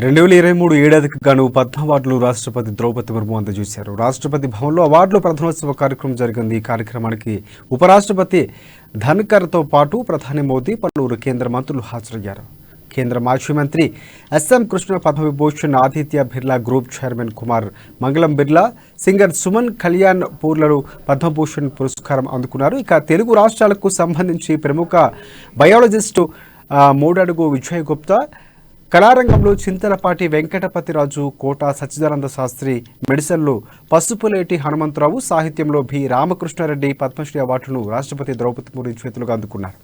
2023 ఏడాదికి గాను పద్మ అవార్డులు రాష్ట్రపతి ద్రౌపది ముర్ము అందజేశారు. రాష్ట్రపతి భవన్లో అవార్డుల ప్రధానోత్సవ కార్యక్రమం జరిగింది. ఈ కార్యక్రమానికి ఉపరాష్ట్రపతి ధన్కర్తో పాటు ప్రధాని మోదీ, పలువురు కేంద్ర మంత్రులు హాజరయ్యారు. కేంద్ర మాజీ మంత్రి S M Krishna, Padma Vibhushan Aditya Birla group chairman Kumar Mangalam Birla, singer Suman Kalyan పూర్లను పద్మభూషణ్ పురస్కారం అందుకున్నారు. ఇక తెలుగు రాష్ట్రాలకు సంబంధించి ప్రముఖ బయాలజిస్టు మూడడుగు విజయ్ గుప్తా, కళారంగంలో చింతలపాటి వెంకటపతిరాజు, కోట సచ్చిదానంద శాస్త్రి, మెడిసిన్లో పసుపులేటి హనుమంతరావు, సాహిత్యంలో బి రామకృష్ణారెడ్డి పద్మశ్రీ అవార్డును రాష్ట్రపతి ద్రౌపది ముర్ము చేతులుగా అందుకున్నారు.